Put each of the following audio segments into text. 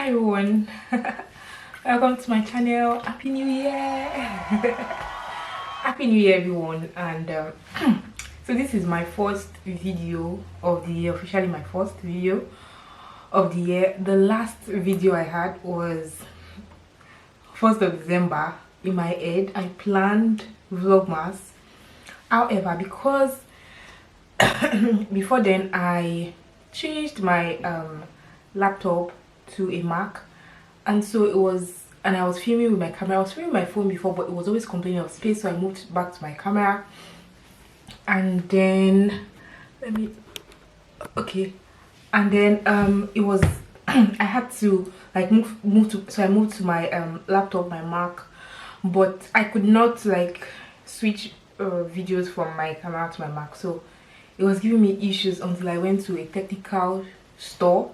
Hi everyone. Welcome to my channel. Happy New Year. Happy New Year everyone. And so this is my first video of the year, officially my first video of the year. The last video I had was 1st of December. In my head I planned vlogmas, however, because before then I changed my laptop to a Mac, and so it was, and I was filming with my camera. I was filming my phone before, but it was always complaining of space, so I moved back to my camera. And then and then it was I had to like move to, so I moved to my laptop, my Mac, but I could not like switch videos from my camera to my Mac, so it was giving me issues until I went to a technical store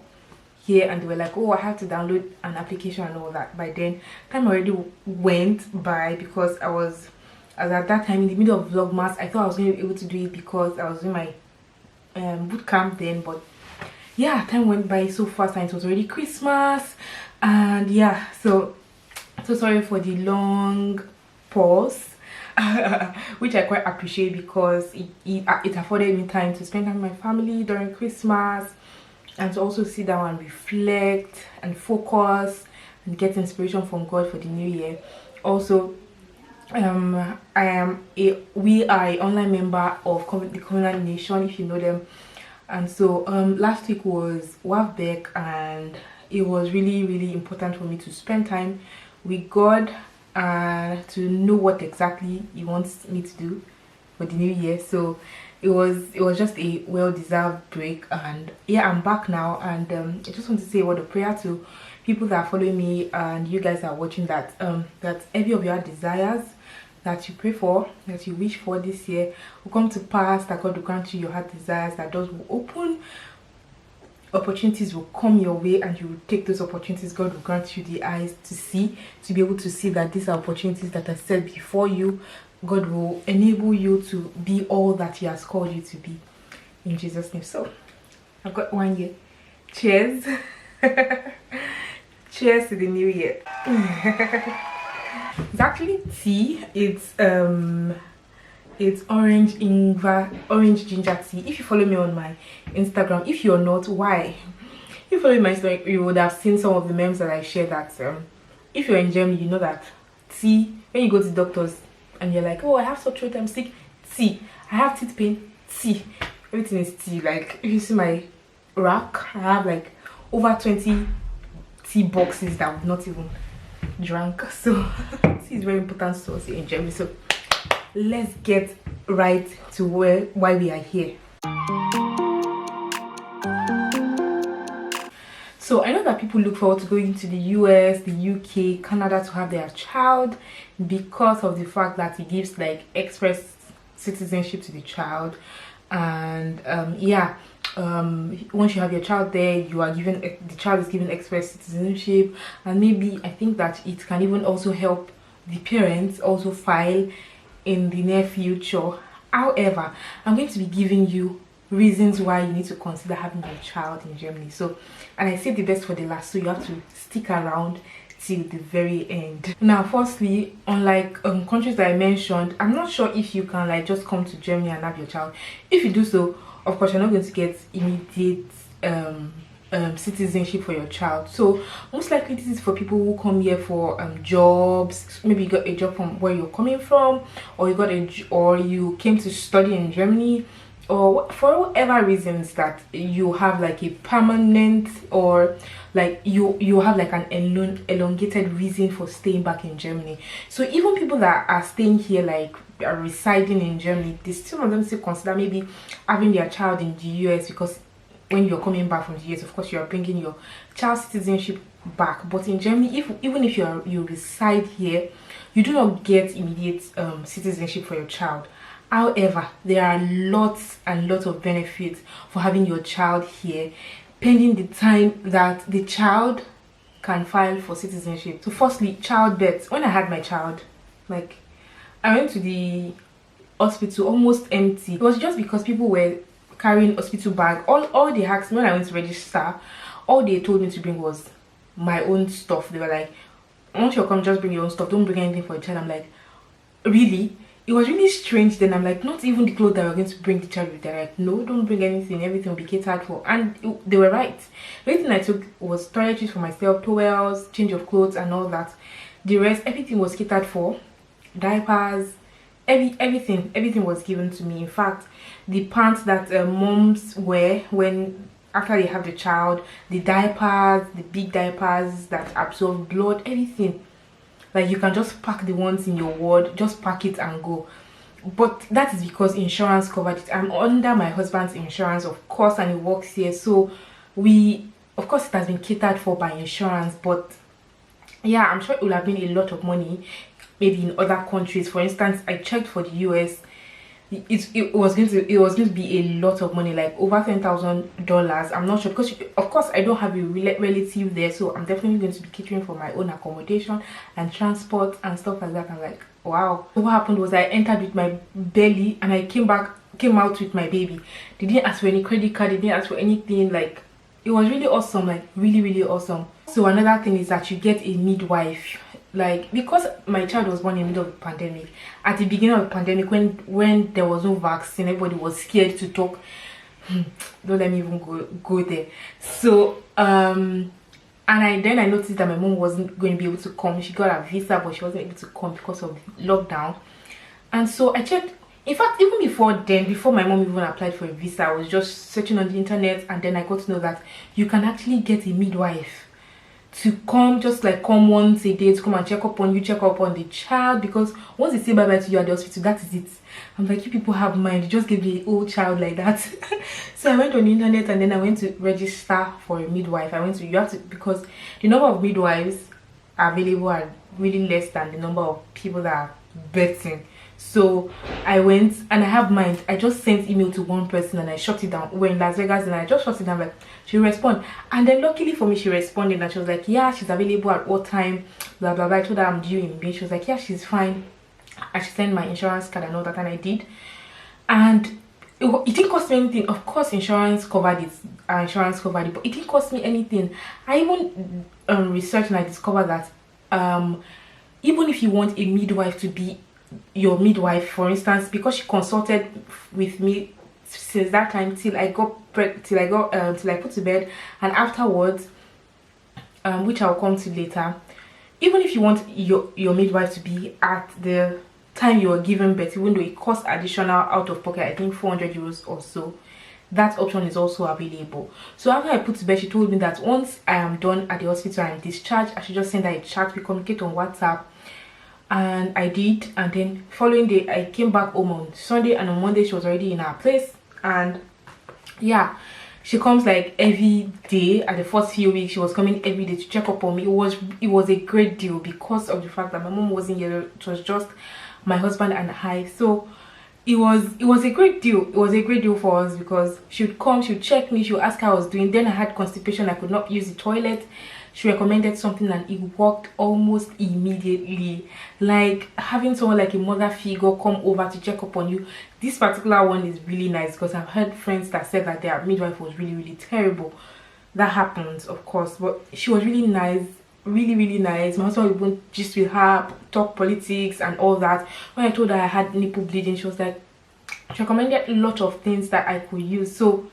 here, and they were like, oh, I have to download an application and all that. By then time already went by, because I was at that time in the middle of vlogmas. I thought I was going to be able to do it because I was in my boot camp then, but yeah, time went by so fast and it was already Christmas. And yeah, so sorry for the long pause. Which I quite appreciate, because it afforded me time to spend time with my family during Christmas, and to also sit down and reflect and focus and get inspiration from God for the new year. Also, we are an online member of the Covenant Nation, if you know them. And so last week was WAFBEC, and it was really important for me to spend time with God to know what exactly he wants me to do for the new year. So it was just a well-deserved break, and yeah, I'm back now. And I just want to say a word of prayer to people that are following me and you guys are watching, that that every of your desires that you pray for, that you wish for this year, will come to pass, that God will grant you your heart desires, that doors will open, opportunities will come your way, and you will take those opportunities. God will grant you the eyes to see, to be able to see that these are opportunities that are set before you. God will enable you to be all that he has called you to be, in Jesus' name. So I've got 1 year. Cheers. Cheers to the new year. It's actually tea. It's orange ginger tea. If you follow me on my Instagram, if you're not, why? If you follow my Instagram, you would have seen some of the memes that I share, that if you're in Germany, you know that tea, when you go to doctors and you're like, oh, I have sore throat, I'm sick, tea. I have teeth pain, tea. Everything is tea. Like, if you see my rack, I have like over 20 tea boxes that I've not even drank. So tea is very important to us here in Germany. So let's get right to why we are here. So I know that people look forward to going to the US, the UK, Canada to have their child, because of the fact that it gives like express citizenship to the child. And once you have your child there, you are given, the child is given express citizenship. And maybe I think that it can even also help the parents also file in the near future. However, I'm going to be giving you reasons why you need to consider having your child in Germany. So, and I saved the best for the last, so you have to stick around till the very end. Now, firstly, unlike countries that I mentioned, I'm not sure if you can like just come to Germany and have your child. If you do so, of course, you're not going to get immediate citizenship for your child. So most likely this is for people who come here for jobs. Maybe you got a job from where you're coming from, or you came to study in Germany, or for whatever reasons that you have like a permanent, or like you have like an elongated reason for staying back in Germany. So even people that are staying here, like are residing in Germany, some of them still consider maybe having their child in the US, because when you're coming back from the US, of course you are bringing your child's citizenship back. But in Germany, even if you reside here, you do not get immediate citizenship for your child. However, there are lots and lots of benefits for having your child here, pending the time that the child can file for citizenship. So firstly, childbirth. When I had my child, like, I went to the hospital almost empty. It was just because people were carrying hospital bag. All they asked me when I went to register, all they told me to bring was my own stuff. They were like, once you're coming, just bring your own stuff, don't bring anything for the child. I'm like, really? It was really strange. Then I'm like, not even the clothes that we're going to bring the child with. They're like, no, don't bring anything, everything will be catered for. And they were right. The only thing I took was toiletries for myself, towels, change of clothes and all that. The rest, everything was catered for. Diapers, everything was given to me. In fact, the pants that moms wear when after they have the child, the diapers, the big diapers that absorb blood, everything, like you can just pack the ones in your ward, just pack it and go. But that is because insurance covered it. I'm under my husband's insurance, of course, and he works here, so of course it has been catered for by insurance. But yeah, I'm sure it would have been a lot of money maybe in other countries. For instance, I checked for the US, it was going to be a lot of money, like over $10,000. I'm not sure, because of course I don't have a relative there, so I'm definitely going to be catering for my own accommodation and transport and stuff like that. I'm like, wow. So what happened was I entered with my belly and I came out with my baby. They didn't ask for any credit card, they didn't ask for anything. Like, it was really awesome, like really awesome. So another thing is that you get a midwife. Like, because my child was born in the middle of the pandemic, at the beginning of the pandemic, when there was no vaccine, everybody was scared to talk. Don't let me even go there. So and then I noticed that my mom wasn't going to be able to come. She got a visa, but she wasn't able to come because of lockdown. And so I checked. In fact, even before then, before my mom even applied for a visa, I was just searching on the internet, and then I got to know that you can actually get a midwife to come, just like come once a day to come and check up on you, check up on the child, because once they say bye bye to you at the hospital, that is it. I'm like, you people have mind, you just give the old child like that. So I went on the internet and then I went to register for a midwife. You have to, because the number of midwives available are really less than the number of people that are birthing. So I went and I have mind. I just sent email to one person and I shut it down. We're in Las Vegas and I just shut it down, like she'll respond. And then luckily for me, she responded and she was like, yeah, she's available at what time, blah blah blah. I told her I'm due in May. She was like, yeah, she's fine. I should send my insurance card and all that, and I did. And it didn't cost me anything. Of course, insurance covered it. But it didn't cost me anything. I even researched and I discovered that even if you want a midwife to be your midwife, for instance, because she consulted with me since that time till I put to bed, and afterwards, which I'll come to later. Even if you want your midwife to be at the time you are giving birth, even though it costs additional out of pocket, I think 400 euros or so, that option is also available. So after I put to bed, she told me that once I am done at the hospital and I'm discharged, I should just send her a chat. We communicate on WhatsApp, and I did. And then following day, I came back home on Sunday, and on Monday she was already in her place. And yeah, she comes like every day. At the first few weeks, she was coming every day to check up on me. It was a great deal because of the fact that my mom wasn't here. It was just my husband and I. So it was a great deal. It was a great deal for us because she would come, she would check me, she would ask how I was doing. Then I had constipation, I could not use the toilet. She recommended something and it worked almost immediately. Like having someone like a mother figure come over to check up on you. This particular one is really nice because I've heard friends that said that their midwife was really terrible. That happens, of course, but she was really nice, really nice. My husband would even gist with her, talk politics and all that. When I told her I had nipple bleeding, she was like, she recommended a lot of things that I could use. So,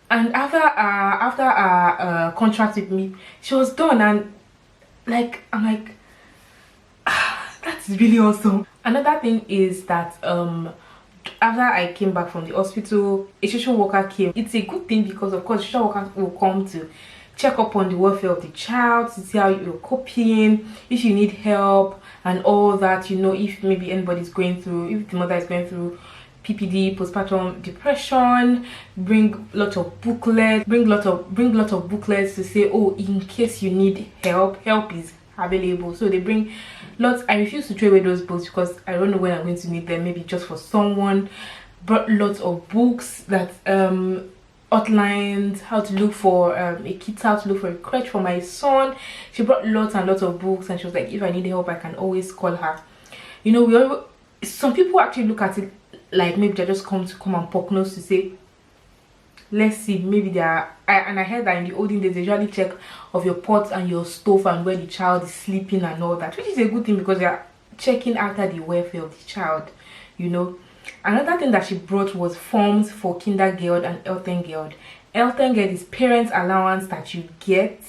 and after our contract with me, she was done, and like I'm like, that's really awesome. Another thing is that after I came back from the hospital, a social worker came. It's a good thing because of course social worker will come to check up on the welfare of the child, to see how you're coping, if you need help and all that, you know, if maybe anybody's going through, if the mother is going through PPD, postpartum depression. Bring lots of booklets, bring lot of booklets to say, oh, in case you need help is available. So they bring lots. I refuse to throw away those books because I don't know when I'm going to need them, maybe just for someone. Brought lots of books that outlines how to look for a kit, how to look for a crutch for my son. She brought lots and lots of books, and she was like, if I need help I can always call her. You know, some people actually look at it like maybe they just come and poke nose to say, let's see, maybe they are, and I heard that in the olden days they usually check of your pot and your stove and where the child is sleeping and all that, which is a good thing because they are checking after the welfare of the child, you know. Another thing that she brought was forms for kindergarten and eltern. Eltern is parents allowance that you get,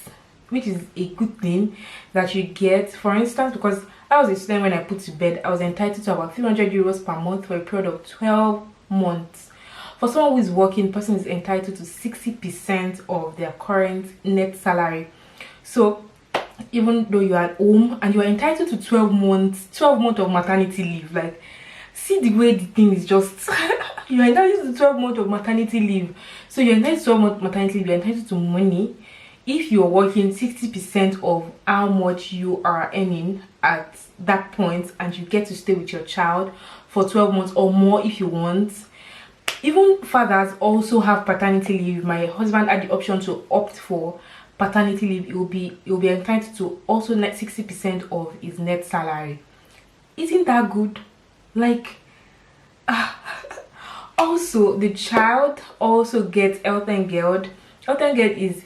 which is a good thing that you get. For instance, because I was a student when I put to bed, I was entitled to about 300 euros per month for a period of 12 months. For someone who is working, the person is entitled to 60% of their current net salary. So even though you are at home and you are entitled to 12 months of maternity leave, like, see the way the thing is just you're entitled to 12 months of maternity leave. So you're entitled to 12 months maternity leave, you're entitled to money if you're working 60% of how much you are earning at that point, and you get to stay with your child for 12 months or more if you want. Even fathers also have paternity leave. My husband had the option to opt for paternity leave. You'll be entitled to also net 60% of his net salary. Isn't that good? Like, also the child also gets eltern. Eltern is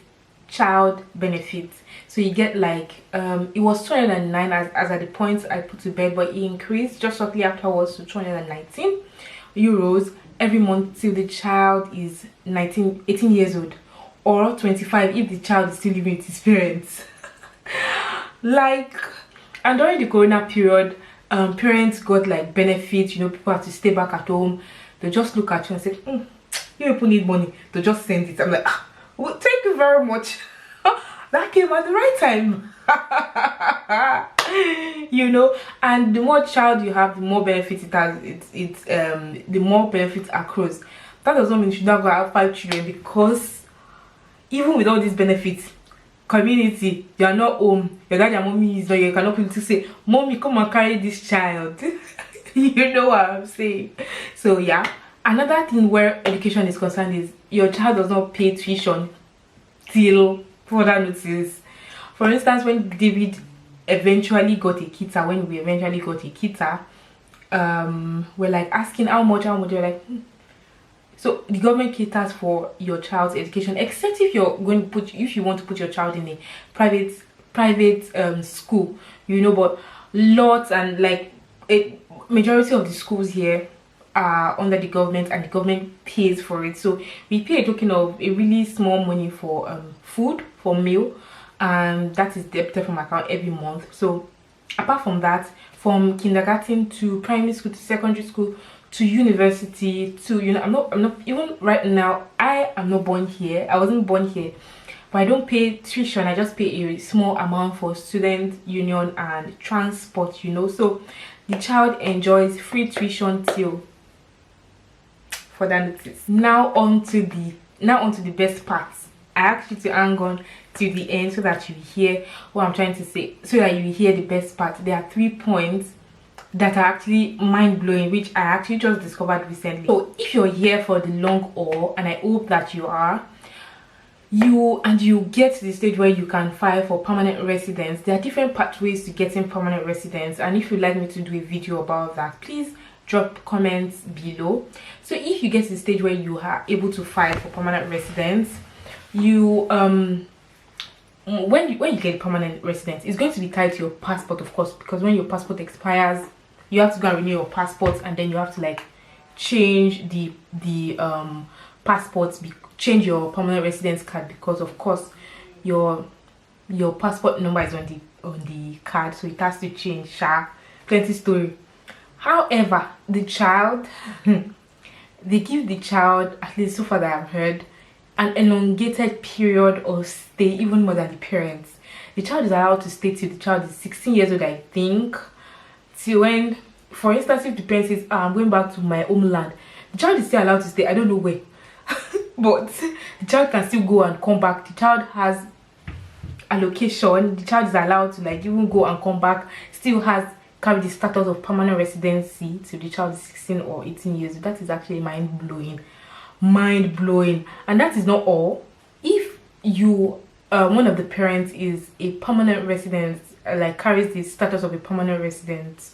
child benefits. So you get like it was 209 as at the point I put to bed, but it increased just shortly afterwards to 219 euros every month till the child is 18 years old, or 25 if the child is still living with his parents. Like, and during the corona period, parents got like benefits, you know, people have to stay back at home. They just look at you and say, you people need money, they just send it. I'm like, well, thank you very much. That came at the right time. You know, and the more child you have, the more benefits it has. The more benefits accrues. That does not mean you should not go have 5 children, because even with all these benefits, community, you are not home, your dad and mommy is not, you cannot people to say, mommy, come and carry this child. You know what I'm saying? So yeah, another thing where education is concerned is your child does not pay tuition till further notice. For instance, when David eventually got a kita, when we eventually got a kita, we're like asking how much, we're like, So the government caters for your child's education, except if you're going to if you want to put your child in a private school, you know. But lots and like a majority of the schools here are under the government, and the government pays for it. So we pay a token of a really small money for food, for meal, and that is debited from my account every month. So apart from that, from kindergarten to primary school to secondary school to university to, you know, I'm not even right now, I am not born here, I wasn't born here, but I don't pay tuition. I just pay a small amount for student union and transport, you know. So the child enjoys free tuition till further notice. Now on to the best parts. I asked you to hang on to the end so that you hear what I'm trying to say, so that you hear the best part. There are 3 points that are actually mind-blowing, which I actually just discovered recently. So if you're here for the long haul, and I hope that you are, you get to the stage where you can file for permanent residence. There are different pathways to getting permanent residence, and if you'd like me to do a video about that, please drop comments below. So if you get to the stage where you are able to file for permanent residence, you when you get permanent residence, it's going to be tied to your passport, of course, because when your passport expires, you have to go and renew your passport, and then you have to like change the passports, change your permanent residence card, because of course your passport number is on the card, so it has to change. Plenty story. However, the child they give the child, at least so far that I've heard, an elongated period of stay, even more than the parents. The child is allowed to stay till the child is 16 years old, I think, till when, for instance, if the parent says, I'm going back to my homeland, the child is still allowed to stay. I don't know where, but the child can still go and come back. The child has allocation. The child is allowed to like even go and come back, still has carry the status of permanent residency till the child is 16 or 18 years. That is actually mind-blowing. And that is not all. If you one of the parents is a permanent resident, like carries the status of a permanent resident,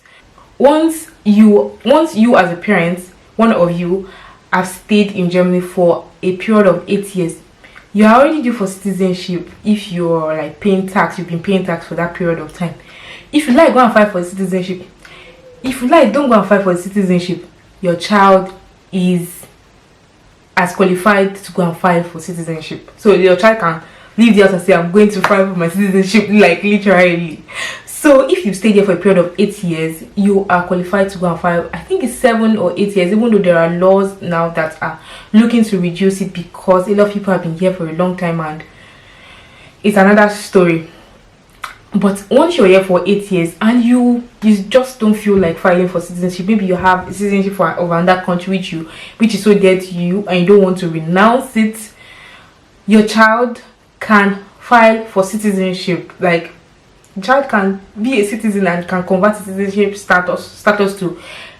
once you as a parent, one of you have stayed in Germany for a period of 8 years, you are already due for citizenship. If you're like paying tax, you've been paying tax for that period of time. If you like, go and fight for citizenship. If you like, don't go and fight for citizenship. Your child is as qualified to go and file for citizenship. So your child can leave the house and say, I'm going to file for my citizenship, like literally. So if you stay there for a period of 8 years, you are qualified to go and file. I think it's 7 or 8 years, even though there are laws now that are looking to reduce it, because a lot of people have been here for a long time, and it's another story. But once you're here for 8 years and you just don't feel like filing for citizenship, maybe you have citizenship of another country which is so dear to you, and you don't want to renounce it, your child can file for citizenship. Like, the child can be a citizen and can convert citizenship status to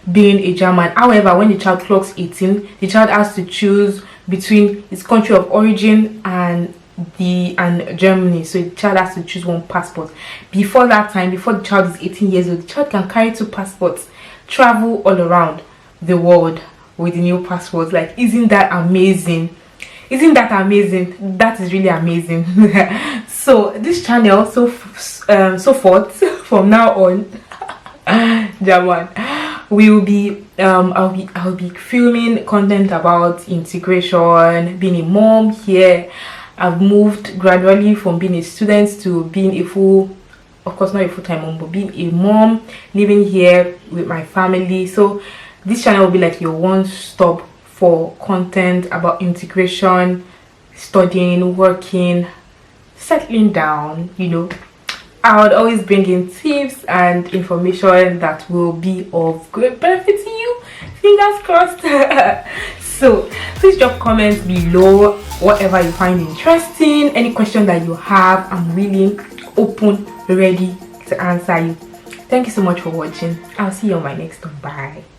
being a German. However, when the child clocks 18, the child has to choose between his country of origin and Germany. So the child has to choose one passport. Before that time, before the child is 18 years old, the child can carry 2 passports, travel all around the world with the new passports. Like, isn't that amazing? Isn't that amazing? That is really amazing. So this channel, so forth from now on, German, will be I'll be filming content about integration, being a mom here. I've moved gradually from being a student to being a full, of course not a full-time mom, but being a mom, living here with my family. So this channel will be like your one-stop for content about integration, studying, working, settling down. You know, I would always bring in tips and information that will be of great benefit to you. Fingers crossed. So please drop comments below, whatever you find interesting, any question that you have. I'm really open, ready to answer you. Thank you so much for watching. I'll see you on my next one. Bye.